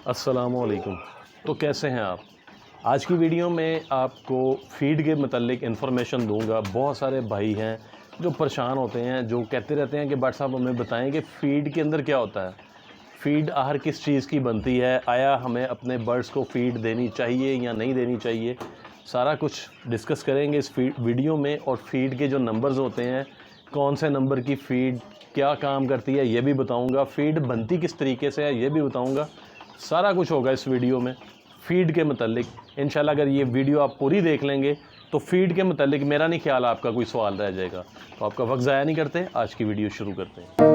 अस्सलामुअलैकुम। तो कैसे हैं आप? आज की वीडियो में आपको फ़ीड के मतलब इन्फॉर्मेशन दूंगा। बहुत सारे भाई हैं जो परेशान होते हैं, जो कहते रहते हैं कि भाई साहब हमें बताएं कि फ़ीड के अंदर क्या होता है, फ़ीड आखिर किस चीज़ की बनती है, आया हमें अपने बर्ड्स को फ़ीड देनी चाहिए या नहीं देनी चाहिए। सारा कुछ डिस्कस करेंगे इस वीडियो में। और फ़ीड के जो नंबर्स होते हैं, कौन से नंबर की फ़ीड क्या काम करती है ये भी बताऊंगा, फ़ीड बनती किस तरीके से है ये भी बताऊंगा। सारा कुछ होगा इस वीडियो में फ़ीड के मतलब। इंशाल्लाह अगर ये वीडियो आप पूरी देख लेंगे तो फ़ीड के मतलब मेरा नहीं ख्याल आपका कोई सवाल रह जाएगा। तो आपका वक्त ज़ाया नहीं करते, आज की वीडियो शुरू करते हैं।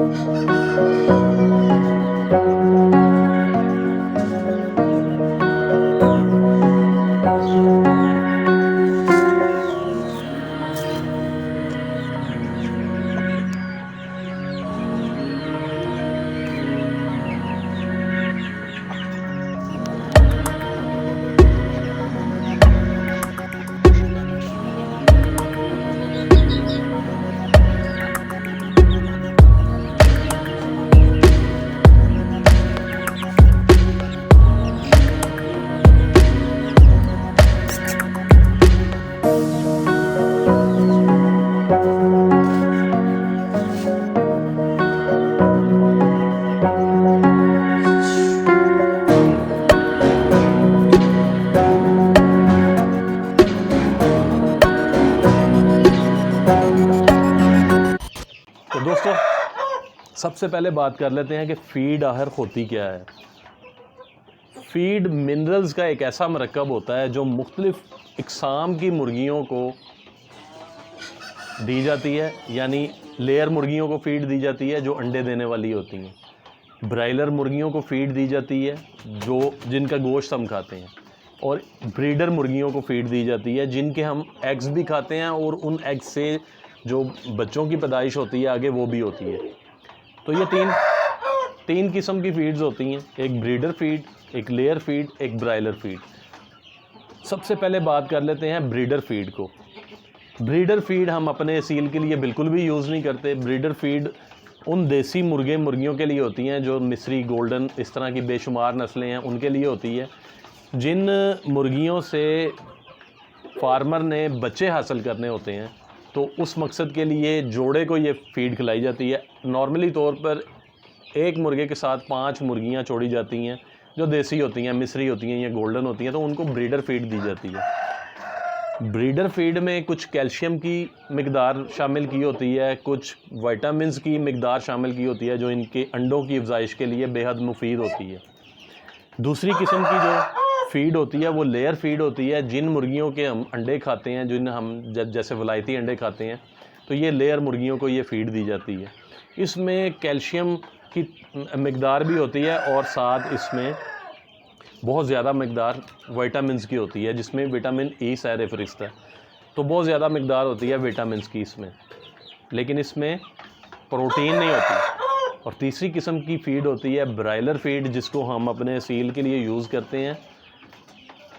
तो दोस्तों, सबसे पहले बात कर लेते हैं कि फ़ीड आखिर होती क्या है। फ़ीड मिनरल्स का एक ऐसा मरकब होता है जो मुख्तलिफ़ इक़साम की मुर्गियों को दी जाती है, यानी लेयर मुर्गियों को फ़ीड दी जाती है जो अंडे देने वाली होती हैं, ब्रायलर मुर्गियों को फ़ीड दी जाती है जिनका गोश्त हम खाते हैं, और ब्रीडर मुर्गियों को फ़ीड दी जाती है जिनके हम एग्स भी खाते हैं और उन एग्स से जो बच्चों की पैदाइश होती है आगे वो भी होती है। तो ये तीन किस्म की फ़ीड्स होती हैं, एक ब्रीडर फ़ीड, एक लेयर फ़ीड, एक ब्रायलर फ़ीड। सबसे पहले बात कर लेते हैं ब्रीडर फ़ीड को। ब्रीडर फ़ीड हम अपने सील के लिए बिल्कुल भी यूज़ नहीं करते। ब्रीडर फ़ीड उन देसी मुर्गियों के लिए होती हैं जो मिस्री, गोल्डन, इस तरह की बेशुमार नस्लें हैं उनके लिए होती है, जिन मुर्गियों से फार्मर ने बच्चे हासिल करने होते हैं। तो उस मकसद के लिए जोड़े को ये फ़ीड खिलाई जाती है। नॉर्मली तौर पर एक मुर्गे के साथ 5 मुर्गियाँ छोड़ी जाती हैं जो देसी होती हैं, मिस्री होती हैं या गोल्डन होती हैं, तो उनको ब्रीडर फ़ीड दी जाती है। ब्रीडर फ़ीड में कुछ कैल्शियम की मिकदार शामिल की होती है, कुछ विटामिन्स की मिकदार शामिल की होती है जो इनके अंडों की अफजाइश के लिए बेहद मुफीद होती है। दूसरी किस्म की जो फ़ीड होती है वो लेयर फ़ीड होती है। जिन मुर्गियों के हम अंडे खाते हैं, जिन हम जैसे वलायती अंडे खाते हैं, तो ये लेयर मुर्गियों को ये फ़ीड दी जाती है। इसमें कैल्शियम की मिकदार भी होती है और साथ इसमें बहुत ज़्यादा मिकदार विटामिन्स की होती है, जिसमें विटामिन ई सैर फरिस्त है। तो बहुत ज़्यादा मिकदार होती है विटामिन्स की इसमें, लेकिन इसमें प्रोटीन नहीं होती। और तीसरी किस्म की फ़ीड होती है ब्रायलर फ़ीड, जिसको हम अपने सील के लिए यूज़ करते हैं।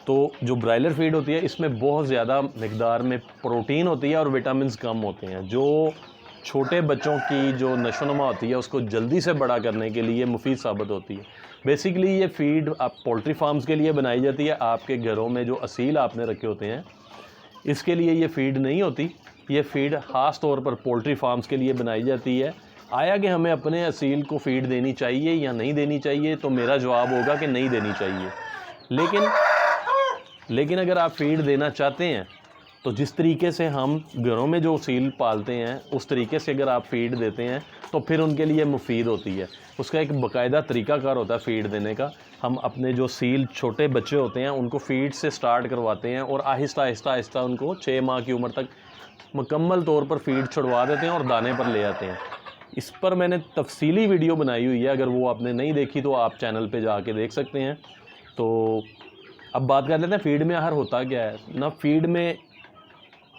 तो जो ब्रायलर फ़ीड होती है इसमें बहुत ज़्यादा मिकदार में प्रोटीन होती है और विटामिन्स कम होते हैं, जो छोटे बच्चों की जो नशोनुमा होती है उसको जल्दी से बड़ा करने के लिए मुफीद साबित होती है। बेसिकली ये फ़ीड आप पोल्ट्री फार्म्स के लिए बनाई जाती है। आपके घरों में जो असील आपने रखे होते हैं इसके लिए ये फ़ीड नहीं होती। ये फ़ीड ख़ास तौर पर पोल्ट्री फार्म्स के लिए बनाई जाती है। आया कि हमें अपने असील को फ़ीड देनी चाहिए या नहीं देनी चाहिए, तो मेरा जवाब होगा कि नहीं देनी चाहिए। लेकिन अगर आप फ़ीड देना चाहते हैं तो जिस तरीके से हम घरों में जो सील पालते हैं उस तरीके से अगर आप फ़ीड देते हैं तो फिर उनके लिए मुफीद होती है। उसका एक बाकायदा तरीक़ाकार होता है फ़ीड देने का। हम अपने जो सील छोटे बच्चे होते हैं उनको फ़ीड से स्टार्ट करवाते हैं और आहिस्ता आहिस्ता उनको 6 माह की उम्र तक मुकम्मल तौर पर फ़ीड छुड़वा देते हैं और दाने पर ले आते हैं। इस पर मैंने तफसीली वीडियो बनाई हुई है, अगर वो आपने नहीं देखी तो आप चैनल पे जाके देख सकते हैं। तो अब बात कर लेते हैं फ़ीड में आखिर होता क्या है। ना फ़ीड में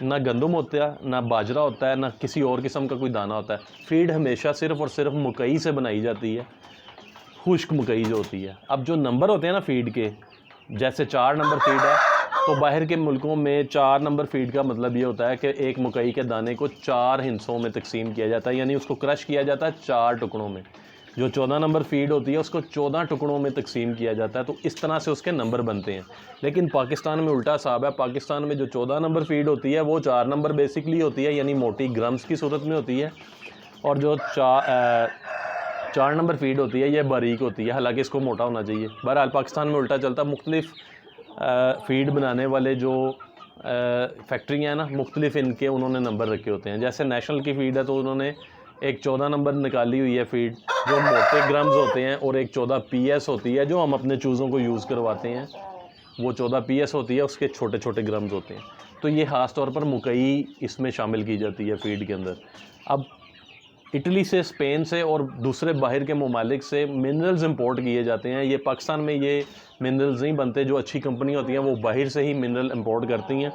ना गंदम होता है, ना बाजरा होता है, ना किसी और किस्म का कोई दाना होता है। फ़ीड हमेशा सिर्फ़ और सिर्फ मकई से बनाई जाती है, खुश्क मकई जो होती है। अब जो नंबर होते हैं ना फ़ीड के, जैसे 4 नंबर फ़ीड है, तो बाहर के मुल्कों में 4 नंबर फ़ीड का मतलब ये होता है कि एक मकई के दाने को 4 हिस्सों में तकसीम किया जाता है, यानी उसको क्रश किया जाता है 4 टुकड़ों में। जो 14 नंबर फीड होती है उसको 14 टुकड़ों में तकसीम किया जाता है, तो इस तरह से उसके नंबर बनते हैं। लेकिन पाकिस्तान में उल्टा हिसाब है। पाकिस्तान में जो 14 नंबर फीड होती है वो 4 नंबर बेसिकली होती है, यानी मोटी ग्राम्स की सूरत में होती है, और जो 4 नंबर फीड होती है ये बारीक होती है, हालांकि इसको मोटा होना चाहिए। बहरहाल पाकिस्तान में उल्टा चलता है। मुख्तलिफ फीड बनाने वाले जो फैक्ट्री हैं ना, मुख्तलिफ इनके उन्होंने नंबर रखे होते हैं। जैसे नेशनल की फ़ीड है तो उन्होंने एक 14 नंबर निकाली हुई है फ़ीड जो मोटे ग्राम्स होते हैं, और एक 14 PS होती है जो हम अपने चूज़ों को यूज़ करवाते हैं, वो 14 PS होती है, उसके छोटे छोटे ग्राम्स होते हैं। तो ये ख़ास तौर पर मकई इसमें शामिल की जाती है फ़ीड के अंदर। अब इटली से, स्पेन से और दूसरे बाहर के ममालिक से मिनरल्स इंपोर्ट किए जाते हैं। ये पाकिस्तान में ये मिनरल्स नहीं बनते। जो अच्छी कंपनी होती हैं वो बाहर से ही मिनरल इंपोर्ट करती हैं,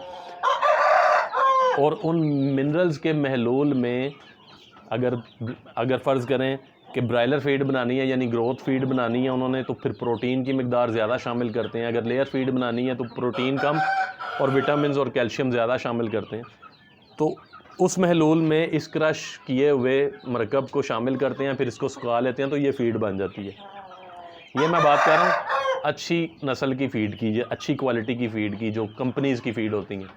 और उन मिनरल्स के महलूल में अगर फ़र्ज़ करें कि ब्रायलर फीड बनानी है यानी ग्रोथ फीड बनानी है उन्होंने, तो फिर प्रोटीन की मिकदार ज़्यादा शामिल करते हैं। अगर लेयर फीड बनानी है तो प्रोटीन कम और विटामिन और कैल्शियम ज़्यादा शामिल करते हैं। तो उस महलूल में इस क्रश किए हुए मरकब को शामिल करते हैं, फिर इसको सुखा लेते हैं, तो ये फ़ीड बन जाती है। ये मैं बात कर रहा हूँ अच्छी नस्ल की फ़ीड की, अच्छी क्वालिटी की फ़ीड की, जो कंपनीज़ की फ़ीड होती हैं।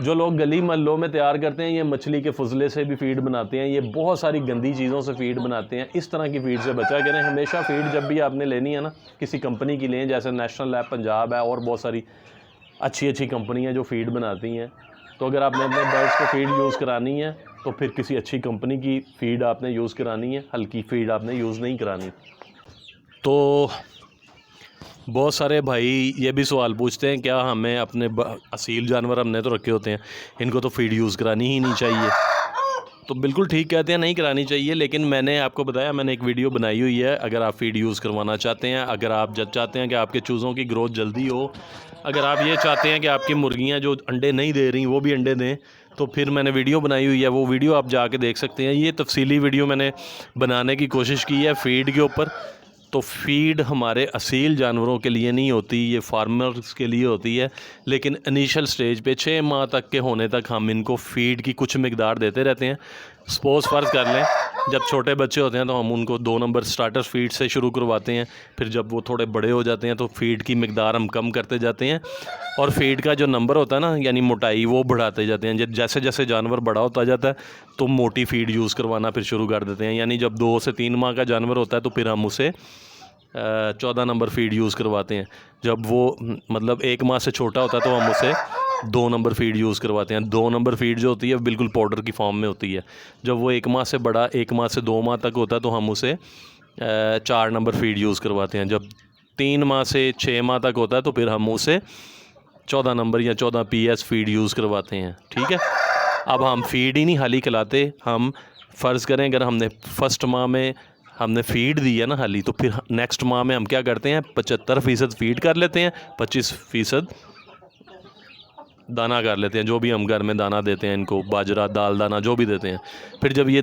जो लोग गली महल्लों में तैयार करते हैं, ये मछली के फुजले से भी फ़ीड बनाते हैं, ये बहुत सारी गंदी चीज़ों से फ़ीड बनाते हैं। इस तरह की फ़ीड से बचा करें। हमेशा फ़ीड जब भी आपने लेनी है ना, किसी कंपनी की लें, जैसे नेशनल लैब पंजाब है और बहुत सारी अच्छी अच्छी कंपनी है जो फ़ीड बनाती हैं। तो अगर आपने अपने बर्ड्स को फ़ीड यूज़ करानी है तो फिर किसी अच्छी कंपनी की फ़ीड आपने यूज़ करानी है, हल्की फ़ीड आपने यूज़ नहीं करानी। तो बहुत सारे भाई ये भी सवाल पूछते हैं, क्या हमें अपने असील जानवर हमने तो रखे होते हैं, इनको तो फ़ीड यूज़ करानी ही नहीं चाहिए? तो बिल्कुल ठीक कहते हैं, नहीं करानी चाहिए। लेकिन मैंने आपको बताया, मैंने एक वीडियो बनाई हुई है। अगर आप फ़ीड यूज़ करवाना चाहते हैं, अगर आप जब चाहते हैं कि आपके चूज़ों की ग्रोथ जल्दी हो, अगर आप ये चाहते हैं कि आपकी मुर्गियाँ जो अंडे नहीं दे रही वो भी अंडे दें, तो फिर मैंने वीडियो बनाई हुई है, वो वीडियो आप जाके देख सकते हैं। ये तफसीली वीडियो मैंने बनाने की कोशिश की है फ़ीड के ऊपर। तो फ़ीड हमारे असील जानवरों के लिए नहीं होती, ये फार्मर्स के लिए होती है। लेकिन इनिशियल स्टेज पे 6 माह तक के होने तक हम इनको फ़ीड की कुछ मिकदार देते रहते हैं। सपोज़ फ़र्ज़ कर लें, जब छोटे बच्चे होते हैं तो हम उनको 2 नंबर स्टार्टर फ़ीड से शुरू करवाते हैं। फिर जब वो थोड़े बड़े हो जाते हैं तो फ़ीड की मिकदार हम कम करते जाते हैं, और फ़ीड का जो नंबर होता है ना, यानी मोटाई, वो बढ़ाते जाते हैं। जैसे जैसे जानवर बड़ा होता जाता है तो मोटी फ़ीड यूज़ करवाना फिर शुरू कर देते हैं। यानी जब 2 से 3 माह का जानवर होता है तो फिर हम उसे 14 नंबर फ़ीड यूज़ करवाते हैं। जब वो मतलब 1 माह से छोटा होता है तो हम उसे 2 नंबर फ़ीड यूज़ करवाते हैं। 2 नंबर फ़ीड जो होती है बिल्कुल पाउडर की फॉर्म में होती है। जब वो 1 माह से बड़ा, 1 माह से 2 माह तक होता है तो हम उसे 4 नंबर फ़ीड यूज़ करवाते हैं। जब 3 माह से 6 माह तक होता है तो फिर हम उसे 14 नंबर या 14 PS फ़ीड यूज़ करवाते हैं। ठीक है। अब हम फ़ीड ही नहीं हाली खिलाते। हम फ़र्ज़ करें अगर हमने फर्स्ट माह में हमने फ़ीड दी है ना हाली, तो फिर नेक्स्ट माह में हम क्या करते हैं, 75% फ़ीड कर लेते हैं, 25% दाना कर लेते हैं। जो भी हम घर में दाना देते हैं इनको, बाजरा, दाल दाना, जो भी देते हैं। फिर जब ये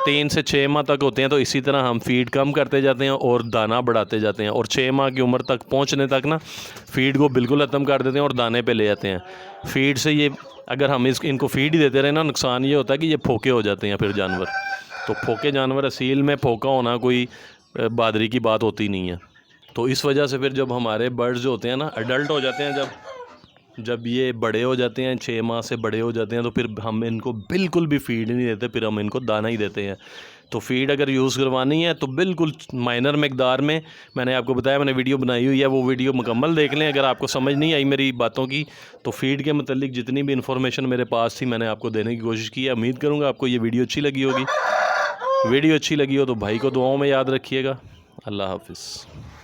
3 से 6 माह तक होते हैं तो इसी तरह हम फ़ीड कम करते जाते हैं और दाना बढ़ाते जाते हैं, और 6 माह की उम्र तक पहुंचने तक ना फ़ीड को बिल्कुल ख़त्म कर देते हैं और दाने पे ले जाते हैं। फ़ीड से ये अगर हम इनको फ़ीड ही देते रहे ना, नुकसान ये होता है कि ये फोके हो जाते हैं फिर जानवर। तो फोके जानवर, असील में फोका होना कोई बहादुरी की बात होती नहीं है। तो इस वजह से फिर जब हमारे बर्ड्स जो होते हैं ना, अडल्ट हो जाते हैं, जब ये बड़े हो जाते हैं, 6 माह से बड़े हो जाते हैं, तो फिर हम इनको बिल्कुल भी फ़ीड नहीं देते, फिर हम इनको दाना ही देते हैं। तो फ़ीड अगर यूज़ करवानी है तो बिल्कुल माइनर मकदार में, मैंने आपको बताया, मैंने वीडियो बनाई हुई है, वो वीडियो मुकम्मल देख लें। अगर आपको समझ नहीं आई मेरी बातों की, तो फ़ीड के मतलब जितनी भी इन्फॉर्मेशन मेरे पास थी मैंने आपको देने की कोशिश की है। उम्मीद करूँगा आपको ये वीडियो अच्छी लगी होगी। वीडियो अच्छी लगी हो तो भाई को दुआओं में याद रखिएगा। अल्लाह हाफ़िज़।